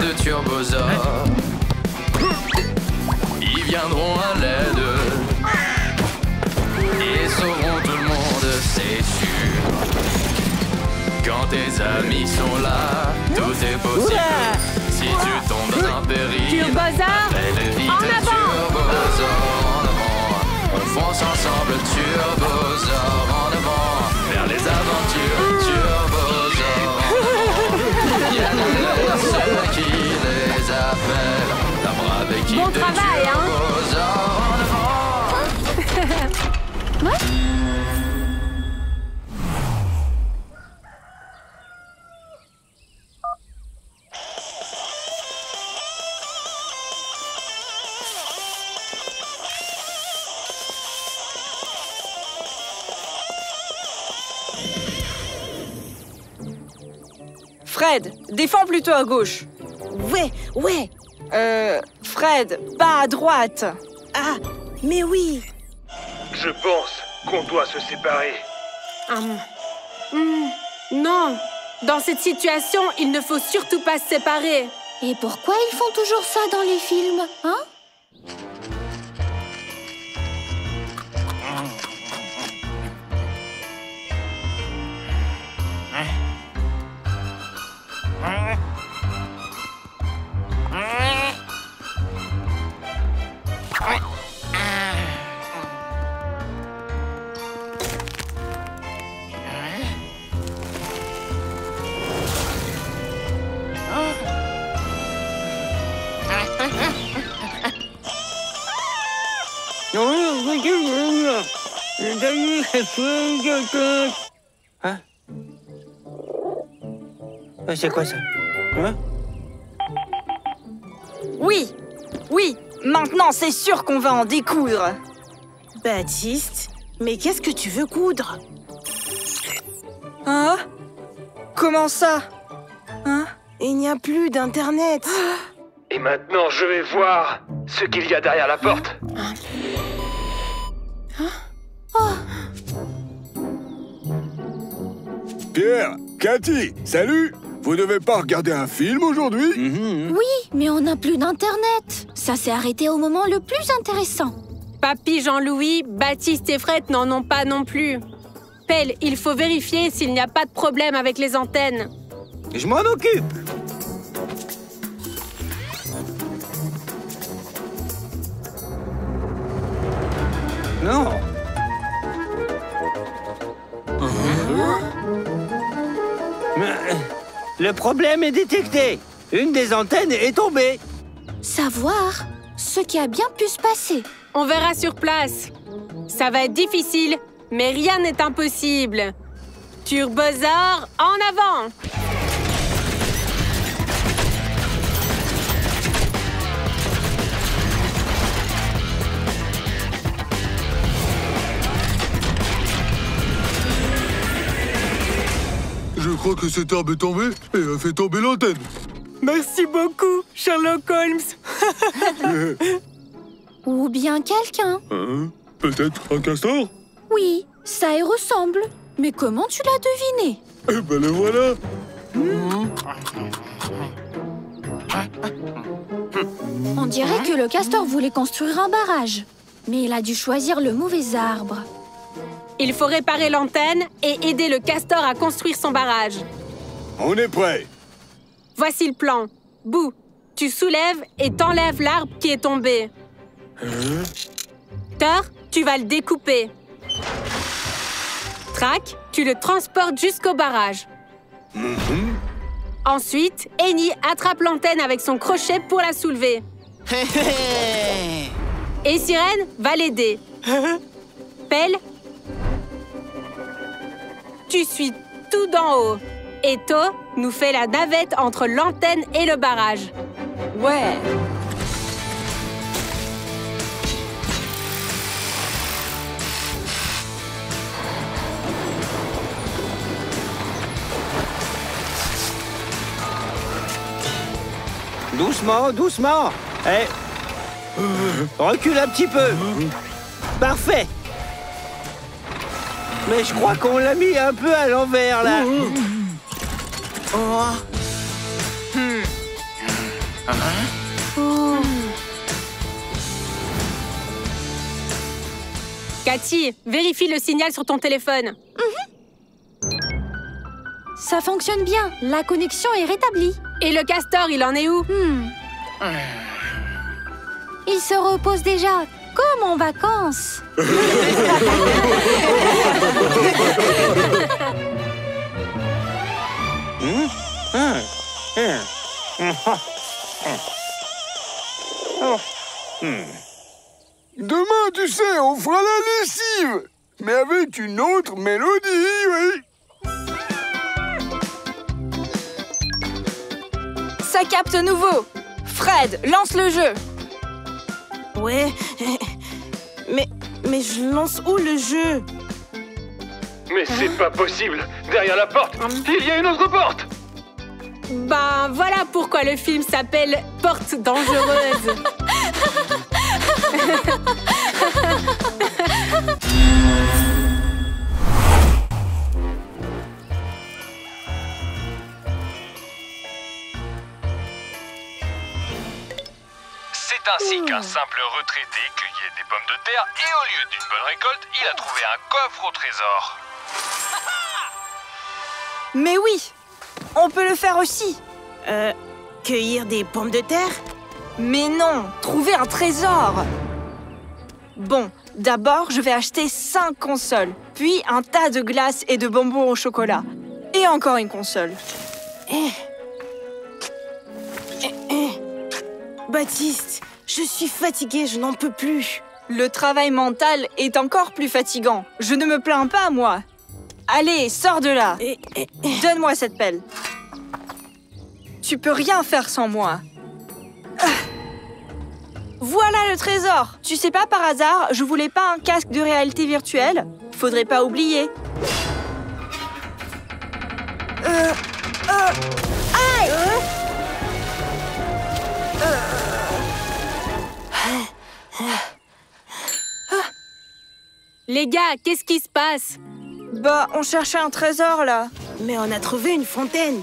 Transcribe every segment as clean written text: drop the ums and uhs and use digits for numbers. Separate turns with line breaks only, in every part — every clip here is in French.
de turbosaures. Ils viendront à l'aide et sauveront tout le monde, c'est sûr. Quand tes amis sont là, tout est possible. Si tu tombes dans un péril,
Turbosaures,
appelle vite
en avant.
Turbosaures en avant. On fonce ensemble, Turbosaures en avant. Vers les aventures, Turbosaures en avant. Il y a derrière ceux qui les appellent. La brave équipe
Bon
de
travail, hein.
Turbosaures en avant.
Ouais.
Fred, défends plutôt à gauche.
Ouais.
Fred, pas à droite.
Ah, mais oui.
Je pense qu'on doit se séparer.
Non. Dans cette situation, il ne faut surtout pas se séparer.
Et pourquoi ils font toujours ça dans les films, hein?
Hein? C'est quoi ça? Hein?
Oui, maintenant c'est sûr qu'on va en découdre.
Baptiste, mais qu'est-ce que tu veux coudre?
Hein? Comment ça? Hein?
Il n'y a plus d'internet.
Et maintenant, je vais voir ce qu'il y a derrière la porte.
Pierre, Cathy, salut! Vous devez pas regarder un film aujourd'hui?
Oui, mais on n'a plus d'internet. Ça s'est arrêté au moment le plus intéressant.
Papy, Jean-Louis, Baptiste et Fred n'en ont pas non plus. Pelle, il faut vérifier s'il n'y a pas de problème avec les antennes.
Je m'en occupe. Non. Le problème est détecté. Une des antennes est tombée.
Savoir ce qui a bien pu se passer.
On verra sur place. Ça va être difficile, mais rien n'est impossible. Turbosaures, en avant!
Je crois que cette arbre est tombée et a fait tomber l'antenne.
Merci beaucoup, Sherlock Holmes.
Ou bien quelqu'un.
Peut-être un castor?
Oui, ça y ressemble. Mais comment tu l'as deviné?
Eh ben le voilà.
On dirait que le castor voulait construire un barrage. Mais il a dû choisir le mauvais arbre.
Il faut réparer l'antenne et aider le castor à construire son barrage.
On est prêt.
Voici le plan. Boo, tu soulèves et t'enlèves l'arbre qui est tombé. Thor, tu vas le découper. Track, tu le transportes jusqu'au barrage. Ensuite, Eni attrape l'antenne avec son crochet pour la soulever. Et Sirène va l'aider. Pelle, tu suis tout d'en haut. Et To nous fait la navette entre l'antenne et le barrage.
Ouais.
Doucement, doucement. Recule un petit peu. Parfait. Mais je crois qu'on l'a mis un peu à l'envers, là.
Oh.
Cathy, vérifie le signal sur ton téléphone.
Ça fonctionne bien. La connexion est rétablie.
Et le castor, il en est où?
Il se repose déjà, comme en vacances.
Demain, tu sais, on fera la lessive. Mais avec une autre mélodie, oui.
Ça capte nouveau. Fred, lance le jeu.
Ouais. Mais je lance où le jeu?
Mais c'est pas possible. Derrière la porte, il y a une autre porte.
Ben voilà pourquoi le film s'appelle Porte dangereuse.
C'est ainsi qu'un simple retraité cueillait des pommes de terre et au lieu d'une bonne récolte, il a trouvé un coffre au trésor.
Mais oui, on peut le faire aussi.
Cueillir des pommes de terre?
Mais non, trouver un trésor. Bon, d'abord, je vais acheter 5 consoles, puis un tas de glaces et de bonbons au chocolat. Et encore une console.
Baptiste, je suis fatiguée, je n'en peux plus.
Le travail mental est encore plus fatigant. Je ne me plains pas, moi. Allez, sors de là. Donne-moi cette pelle. Tu peux rien faire sans moi. Voilà le trésor. Tu sais pas, par hasard, je voulais pas un casque de réalité virtuelle? Faudrait pas oublier. Aïe!
Les gars, qu'est-ce qui se passe?
Bah, on cherchait un trésor, là.
Mais on a trouvé une fontaine.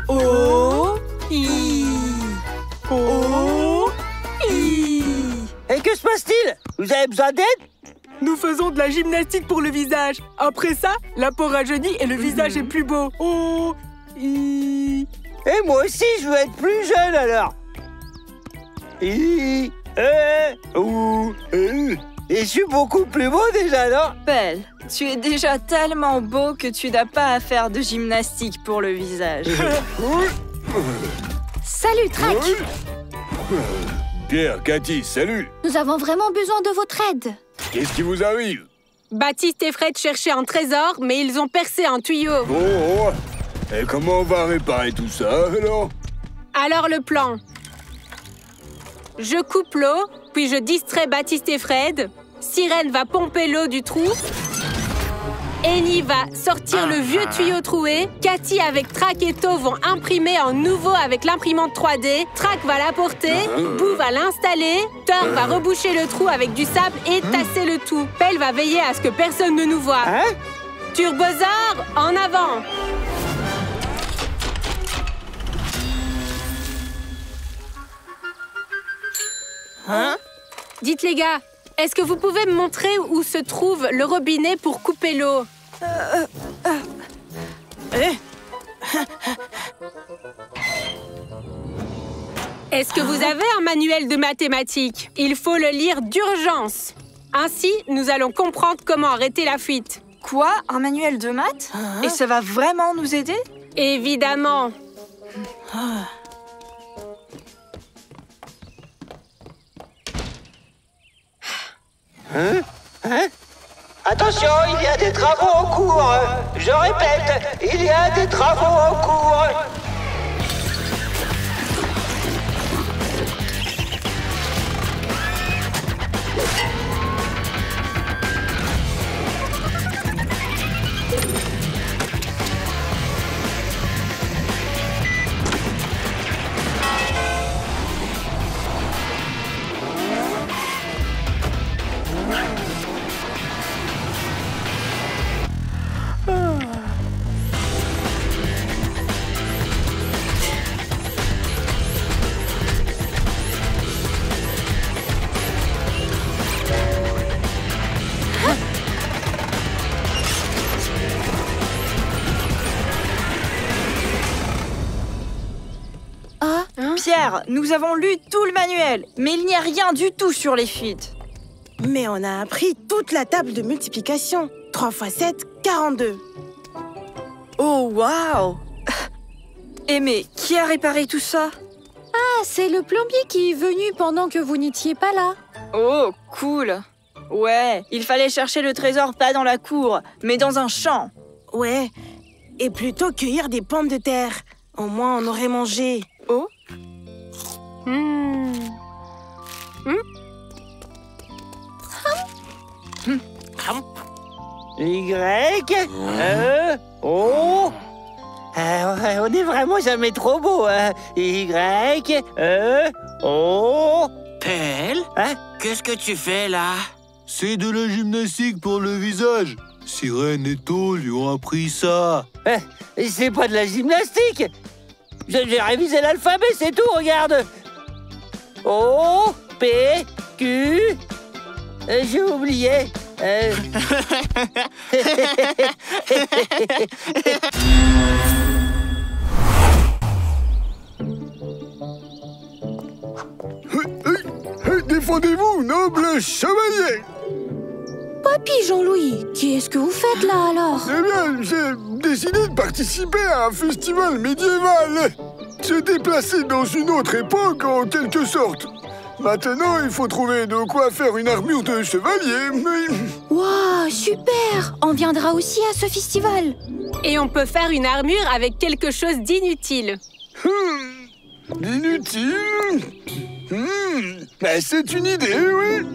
Oh, oh,
Et que se passe-t-il? Vous avez besoin d'aide?
Nous faisons de la gymnastique pour le visage. Après ça, la peau rajeunit et le visage est plus beau. Oh,
Et moi aussi, je veux être plus jeune alors. Et je suis beaucoup plus beau déjà, non?
Belle, tu es déjà tellement beau que tu n'as pas à faire de gymnastique pour le visage.
Salut, Track.
Pierre, Cathy, salut.
Nous avons vraiment besoin de votre aide.
Qu'est-ce qui vous arrive?
Baptiste et Fred cherchaient un trésor, mais ils ont percé un tuyau.
Oh. Et comment on va réparer tout ça, alors?
Alors le plan. Je coupe l'eau, puis je distrais Baptiste et Fred. Sirène va pomper l'eau du trou. Annie va sortir le vieux tuyau troué. Cathy avec Track et To vont imprimer en nouveau avec l'imprimante 3D. Track va l'apporter. Boo va l'installer. Thor va reboucher le trou avec du sable et tasser le tout. Pelle va veiller à ce que personne ne nous voie. Turbosaur, en avant! Dites les gars, est-ce que vous pouvez me montrer où se trouve le robinet pour couper l'eau? Est-ce que vous avez un manuel de mathématiques? Il faut le lire d'urgence. Ainsi, nous allons comprendre comment arrêter la fuite.
Quoi? Un manuel de maths? Et ça va vraiment nous aider?
Évidemment.
Attention, il y a des travaux en cours. Je répète, il y a des travaux en cours.
Pierre, nous avons lu tout le manuel, mais il n'y a rien du tout sur les fuites.
Mais on a appris toute la table de multiplication. 3 x 7, 42.
Oh, waouh! Eh mais, qui a réparé tout ça?
Ah, c'est le plombier qui est venu pendant que vous n'étiez pas là.
Oh, cool! Ouais, il fallait chercher le trésor pas dans la cour, mais dans un champ.
Ouais, et plutôt cueillir des pommes de terre. Au moins, on aurait mangé.
Oh?
Y, O. On est vraiment jamais trop beau, hein. Y, O.
Pelle,
Hein?
qu'est-ce que tu fais là?
C'est de la gymnastique pour le visage. Sirène et To lui ont appris ça.
C'est pas de la gymnastique. J'ai révisé l'alphabet, c'est tout, regarde. O, P, Q. J'ai oublié.
Défendez-vous, noble chevalier!
Papy Jean-Louis, qu'est-ce que vous faites là alors?
Eh bien, j'ai décidé de participer à un festival médiéval. Se déplacer dans une autre époque, en quelque sorte. Maintenant, il faut trouver de quoi faire une armure de chevalier.
Waouh, super! On viendra aussi à ce festival.
Et on peut faire une armure avec quelque chose d'inutile.
Inutile? C'est une idée, oui.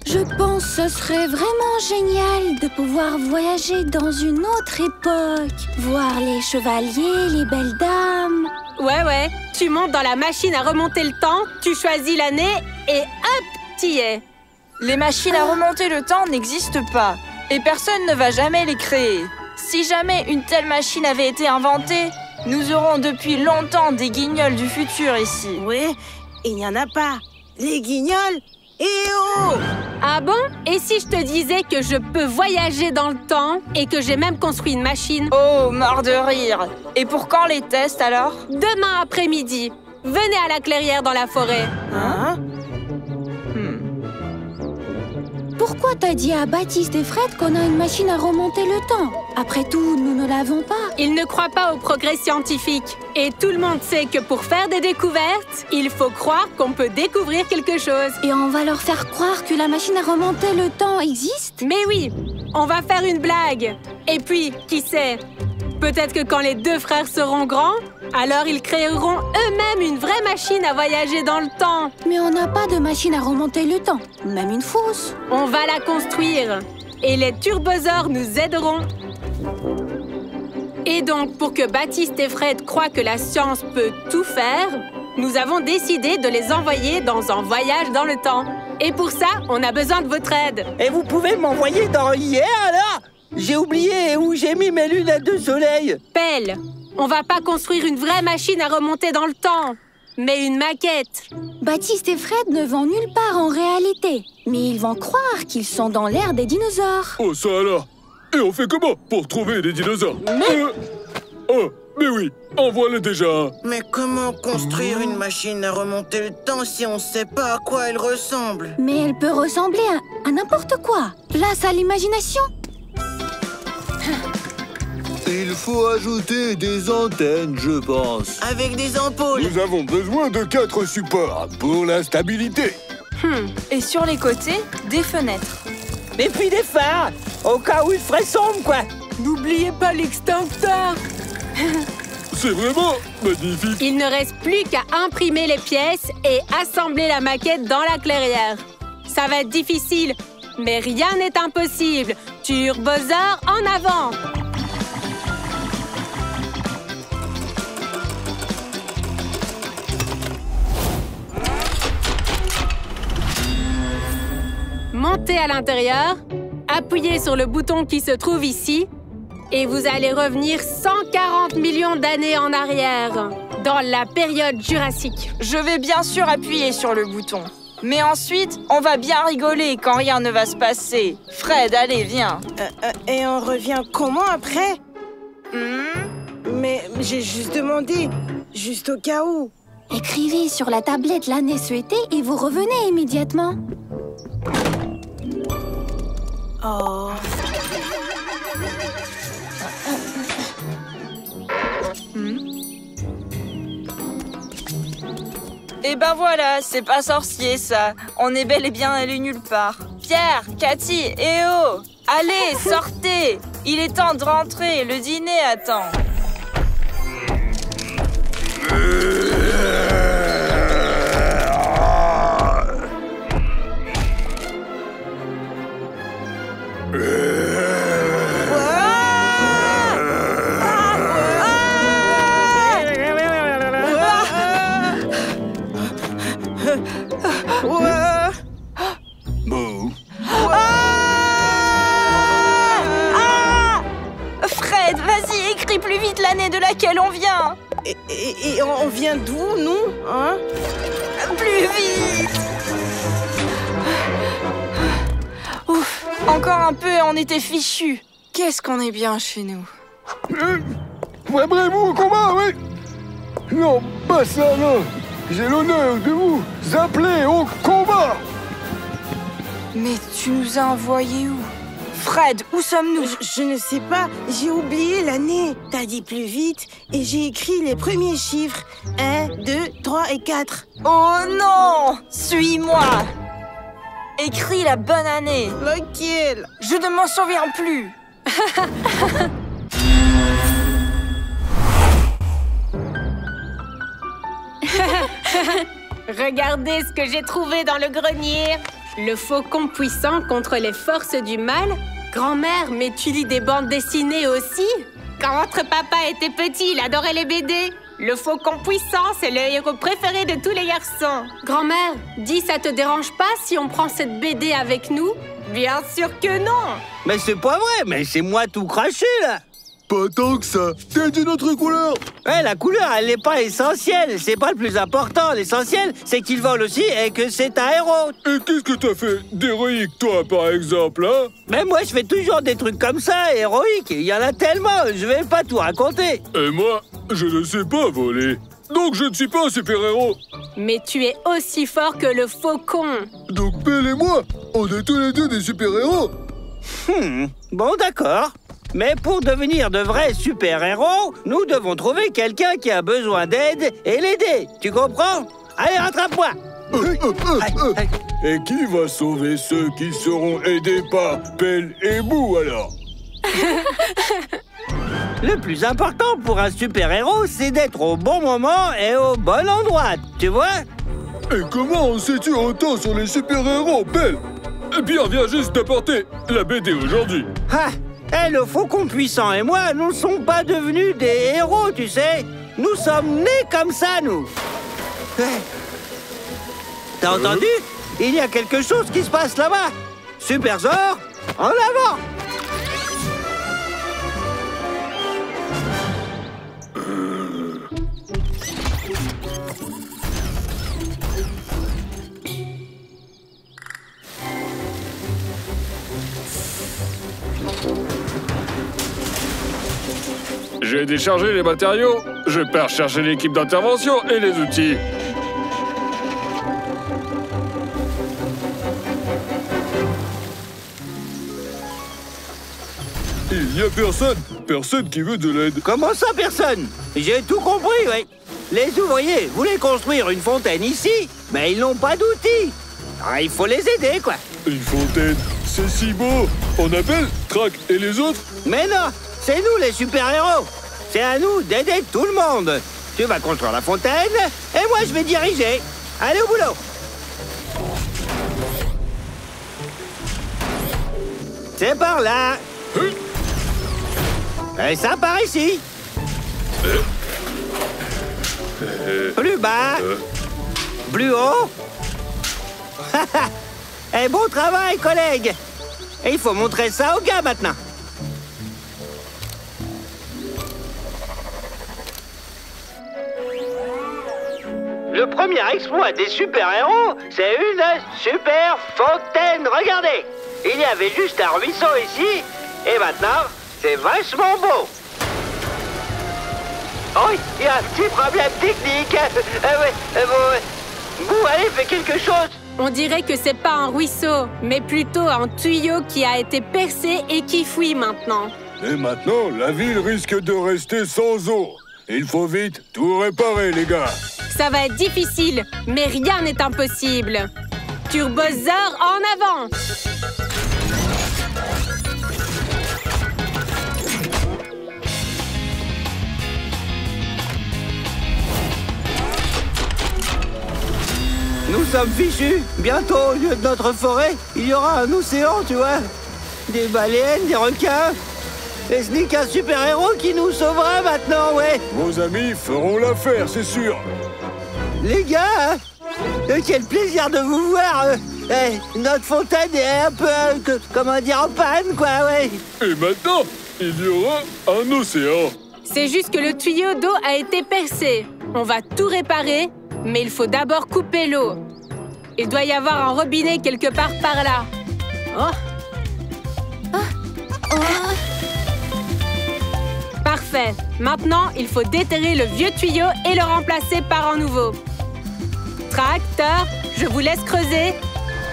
Je pense que ce serait vraiment génial de pouvoir voyager dans une autre époque. Voir les chevaliers, les belles dames.
Ouais, tu montes dans la machine à remonter le temps, tu choisis l'année et hop, t'y es.
Les machines à remonter le temps n'existent pas, et personne ne va jamais les créer. Si jamais une telle machine avait été inventée, nous aurons depuis longtemps des guignols du futur ici.
Ouais, il n'y en a pas. Les guignols? Et oh!
Ah bon? Et si je te disais que je peux voyager dans le temps et que j'ai même construit une machine?
Oh, mort de rire! Et pour quand les tests alors?
Demain après-midi, venez à la clairière dans la forêt.
Hein?
Pourquoi t'as dit à Baptiste et Fred qu'on a une machine à remonter le temps? Après tout, nous ne l'avons pas.
Ils ne croient pas au progrès scientifique. Et tout le monde sait que pour faire des découvertes, il faut croire qu'on peut découvrir quelque chose.
Et on va leur faire croire que la machine à remonter le temps existe?
Mais oui, on va faire une blague. Et puis, qui sait? Peut-être que quand les deux frères seront grands, alors ils créeront eux-mêmes une vraie machine à voyager dans le temps.
Mais on n'a pas de machine à remonter le temps, même une fausse.
On va la construire. Et les turbosaures nous aideront. Et donc, pour que Baptiste et Fred croient que la science peut tout faire, nous avons décidé de les envoyer dans un voyage dans le temps. Et pour ça, on a besoin de votre aide.
Et vous pouvez m'envoyer dans hier, alors? J'ai oublié où j'ai mis mes lunettes de soleil.
Pelle, on va pas construire une vraie machine à remonter dans le temps, mais une maquette.
Baptiste et Fred ne vont nulle part en réalité, mais ils vont croire qu'ils sont dans l'ère des dinosaures.
Oh, ça alors? Et on fait comment pour trouver des dinosaures? Mais oui, en voilà déjà un.
Mais comment construire une machine à remonter le temps si on sait pas à quoi elle ressemble?
Mais elle peut ressembler à n'importe quoi. Place à l'imagination.
Il faut ajouter des antennes, je pense.
Avec des ampoules.
Nous avons besoin de 4 supports pour la stabilité.
Et sur les côtés, des fenêtres.
Et puis des phares, au cas où il ferait sombre, quoi.
N'oubliez pas l'extincteur.
C'est vraiment magnifique.
Il ne reste plus qu'à imprimer les pièces et assembler la maquette dans la clairière. Ça va être difficile, mais rien n'est impossible. Turbosaure en avant! Montez à l'intérieur, appuyez sur le bouton qui se trouve ici et vous allez revenir 140 millions d'années en arrière, dans la période jurassique.
Je vais bien sûr appuyer sur le bouton. Mais ensuite, on va bien rigoler quand rien ne va se passer. Fred, allez, viens.
Et on revient comment après? Mais j'ai juste demandé, juste au cas où.
Écrivez sur la tablette l'année souhaitée et vous revenez immédiatement.
Oh.
Et ben voilà, c'est pas sorcier ça. On est bel et bien allé nulle part. Pierre, Cathy, oh! Allez, sortez! Il est temps de rentrer, le dîner attend. Fred, vas-y, écris plus vite l'année de laquelle on vient.
Et on vient d'où, nous, hein?
Plus vite. Ouf, encore un peu et on était fichus. Qu'est-ce qu'on est bien chez nous.
Préparez-vous au combat, oui? Non, pas ça, non. J'ai l'honneur de vous appeler au combat.
Mais tu nous as envoyés où? Fred, où sommes-nous?
Je ne sais pas, j'ai oublié l'année. T'as dit plus vite et j'ai écrit les premiers chiffres. 1, 2, 3 et 4.
Oh non! Suis-moi! Écris la bonne année.
Laquelle?
Je ne m'en souviens plus.
Regardez ce que j'ai trouvé dans le grenier. Le faucon puissant contre les forces du mal. Grand-mère, mais tu lis des bandes dessinées aussi? Quand votre papa était petit, il adorait les BD. Le faucon puissant, c'est le héros préféré de tous les garçons. Grand-mère, dis, ça te dérange pas si on prend cette BD avec nous? Bien sûr que non.
Mais c'est pas vrai, mais c'est moi tout craché, là.
Pas tant que ça. T'as d'une autre couleur.
Ouais, la couleur, elle n'est pas essentielle. C'est pas le plus important. L'essentiel, c'est qu'il vole aussi et que c'est un héros.
Et qu'est-ce que t'as fait d'héroïque, toi, par exemple, hein?
Mais moi, je fais toujours des trucs comme ça, héroïques. Il y en a tellement, je vais pas tout raconter.
Et moi, je ne sais pas voler. Donc je ne suis pas un super-héros.
Mais tu es aussi fort que le faucon.
Donc Belle et moi, on est tous les deux des super-héros.
Bon, d'accord. Mais pour devenir de vrais super-héros, nous devons trouver quelqu'un qui a besoin d'aide et l'aider. Tu comprends? Allez, rattrape-moi.
Et qui va sauver ceux qui seront aidés par Pelle et Bou, alors?
Le plus important pour un super-héros, c'est d'être au bon moment et au bon endroit, tu vois?
Et comment en sais-tu autant sur les super-héros, Pelle?
Pierre vient juste d'apporter la BD aujourd'hui.
Ah! Eh, le faucon puissant et moi, nous ne sommes pas devenus des héros, tu sais. Nous sommes nés comme ça, nous. T'as entendu? Il y a quelque chose qui se passe là-bas. Super Zor, en avant!
J'ai déchargé les matériaux. Je pars chercher l'équipe d'intervention et les outils.
Il n'y a personne qui veut de l'aide.
Comment ça, personne? J'ai tout compris, oui. Les ouvriers voulaient construire une fontaine ici, mais ils n'ont pas d'outils. Ah, il faut les aider, quoi.
Une fontaine, c'est si beau. On appelle Trac et les autres?
Mais non, c'est nous les super-héros. C'est à nous d'aider tout le monde. Tu vas construire la fontaine et moi je vais diriger. Allez au boulot. C'est par là. Et ça par ici. Plus bas. Plus haut. Et bon travail, collègues. Et il faut montrer ça aux gars maintenant. Le premier exploit des super-héros, c'est une super fontaine. Regardez, il y avait juste un ruisseau ici, et maintenant, c'est vachement beau.
Oh, il y a un petit problème technique. Bon, allez, fais quelque chose.
On dirait que c'est pas un ruisseau, mais plutôt un tuyau qui a été percé et qui fuit maintenant.
Et maintenant, la ville risque de rester sans eau. Il faut vite tout réparer, les gars.
Ça va être difficile, mais rien n'est impossible. Turbosaur en avant!
Nous sommes fichus. Bientôt, au lieu de notre forêt, il y aura un océan, tu vois. Des baleines, des requins. Et ce n'est qu'un super-héros qui nous sauvera maintenant, ouais.
Vos amis feront l'affaire, c'est sûr.
Les gars, quel plaisir de vous voir. Notre fontaine est un peu, comment dire, en panne, quoi, ouais.
Et maintenant, il y aura un océan.
C'est juste que le tuyau d'eau a été percé. On va tout réparer, mais il faut d'abord couper l'eau. Il doit y avoir un robinet quelque part par là. Parfait. Maintenant, il faut déterrer le vieux tuyau et le remplacer par un nouveau. Tracteur, je vous laisse creuser.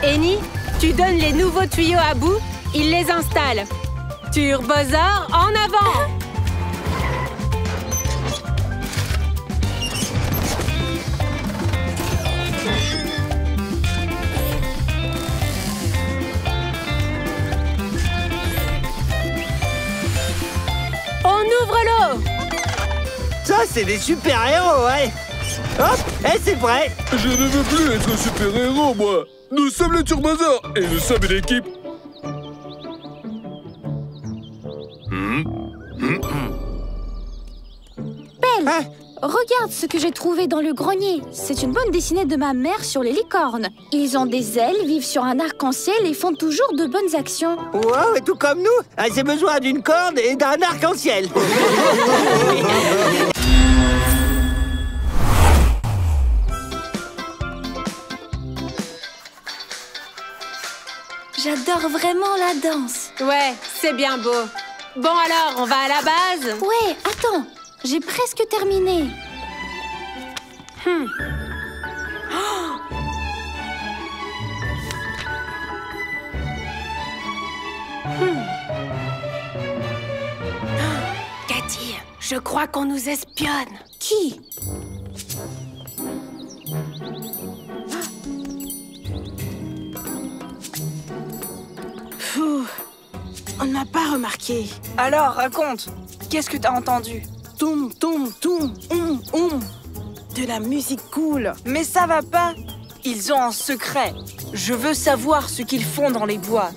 Eni, tu donnes les nouveaux tuyaux à bout, il les installe. Turbosaur, en avant! On ouvre l'eau!
Ça, c'est des super-héros, ouais. Hop, et c'est prêt.
Je ne veux plus être super-héros, moi. Nous sommes le Turbosaur et nous sommes une équipe.
Pelle, regarde ce que j'ai trouvé dans le grenier. C'est une bande dessinée de ma mère sur les licornes. Ils ont des ailes, vivent sur un arc-en-ciel et font toujours de bonnes actions.
Wow, et tout comme nous, j'ai besoin d'une corde et d'un arc-en-ciel.
J'adore vraiment la danse.
Ouais, c'est bien beau. Bon alors, on va à la base?
Ouais, attends, j'ai presque terminé.
Cathy, je crois qu'on nous espionne.
Qui?
On ne m'a pas remarqué.
Alors, raconte. Qu'est-ce que t'as entendu?
Toum, toum, toum, De la musique cool.
Mais ça va pas. Ils ont un secret. Je veux savoir ce qu'ils font dans les bois.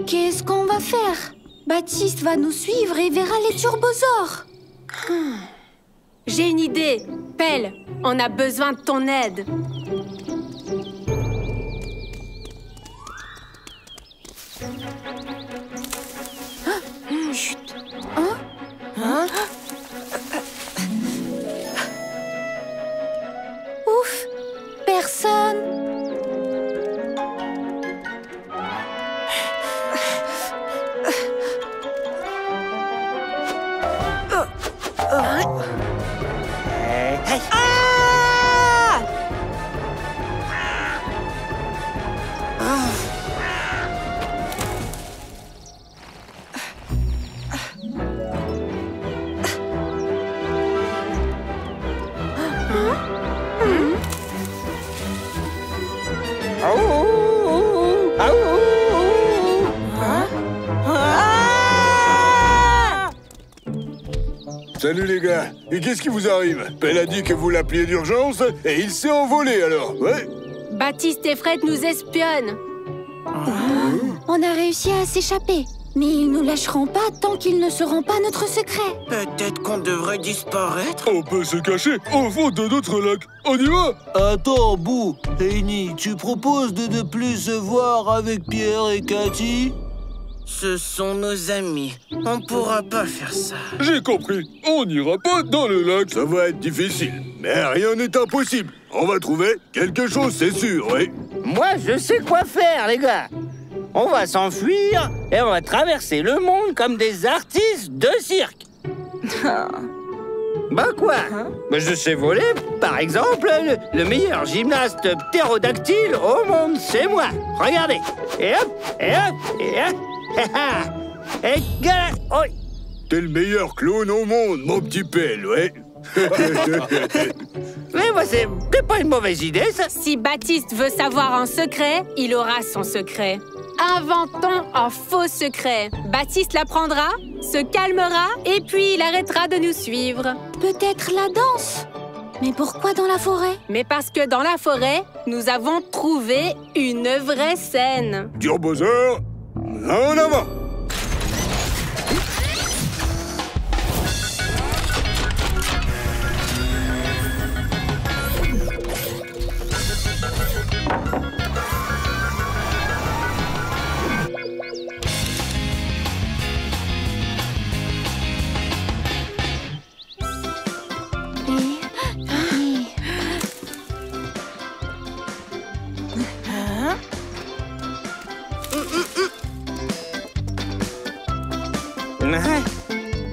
Qu'est-ce qu'on va faire? Baptiste va nous suivre et verra les turbosaures.
J'ai une idée. Pelle, on a besoin de ton aide.
Chut. Ouf, personne.
Salut les gars, et qu'est-ce qui vous arrive? Pelle a dit que vous l'appeliez d'urgence et il s'est envolé alors, ouais?
Baptiste et Fred nous espionnent.
On a réussi à s'échapper, mais ils nous lâcheront pas tant qu'ils ne sauront pas notre secret.
Peut-être qu'on devrait disparaître.
On peut se cacher au fond de notre lac. On y va?
Attends, Bou. Eni, tu proposes de ne plus se voir avec Pierre et Cathy?
Ce sont nos amis. On pourra pas faire ça.
J'ai compris. On n'ira pas dans le lac.
Ça va être difficile, mais rien n'est impossible. On va trouver quelque chose, c'est sûr, oui.
Moi, je sais quoi faire, les gars. On va s'enfuir et on va traverser le monde comme des artistes de cirque. Bah quoi? Bah je sais voler, par exemple, le meilleur gymnaste ptérodactyle au monde, c'est moi. Regardez. Et hop, et hop, et hop. Et gala. Oh.
T'es le meilleur clown au monde, mon petit pelle, ouais.
Mais moi, c'est pas une mauvaise idée, ça.
Si Baptiste veut savoir un secret, il aura son secret. Inventons un faux secret. Baptiste l'apprendra, se calmera et puis il arrêtera de nous suivre.
Peut-être la danse? Mais pourquoi dans la forêt?
Mais parce que dans la forêt, nous avons trouvé une vraie scène.
Dur Bowser, en avant!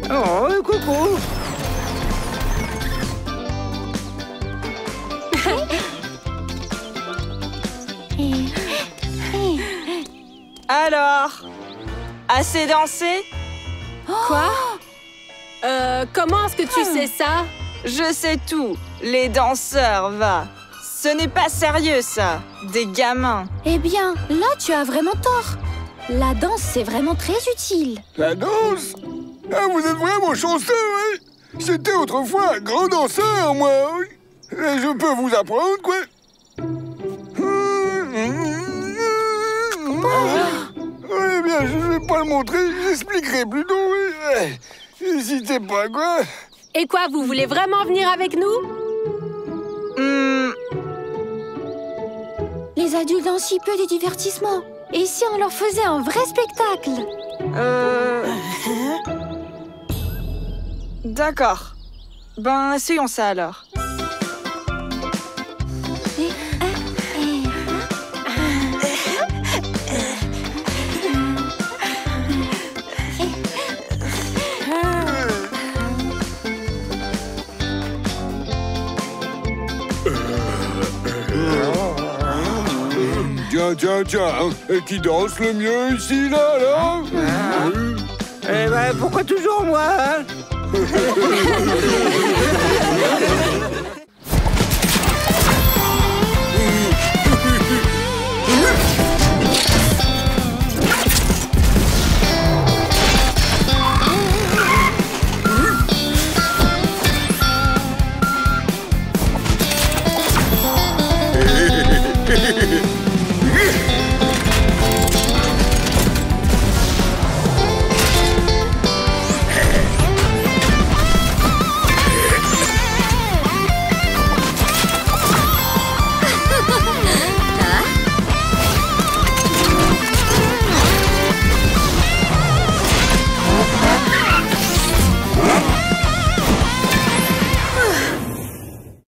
Oh, coucou.
Alors, assez dansé?
Quoi? Comment est-ce que tu sais ça?
Je sais tout. Les danseurs, va. Ce n'est pas sérieux, ça. Des gamins.
Eh bien, là, tu as vraiment tort. La danse, c'est vraiment très utile.
La danse? Ah, vous êtes vraiment chanceux, oui? C'était autrefois un grand danseur, moi, oui. Et je peux vous apprendre, quoi. Oui, bien, je ne vais pas le montrer, j'expliquerai plutôt, oui. N'hésitez pas, quoi.
Et quoi, vous voulez vraiment venir avec nous?
Les adultes ont si peu de divertissement. Et si on leur faisait un vrai spectacle?
D'accord. Ben, essayons ça alors.
Tiens, et qui danse le mieux ici, là?
Eh ben, pourquoi toujours moi, hein?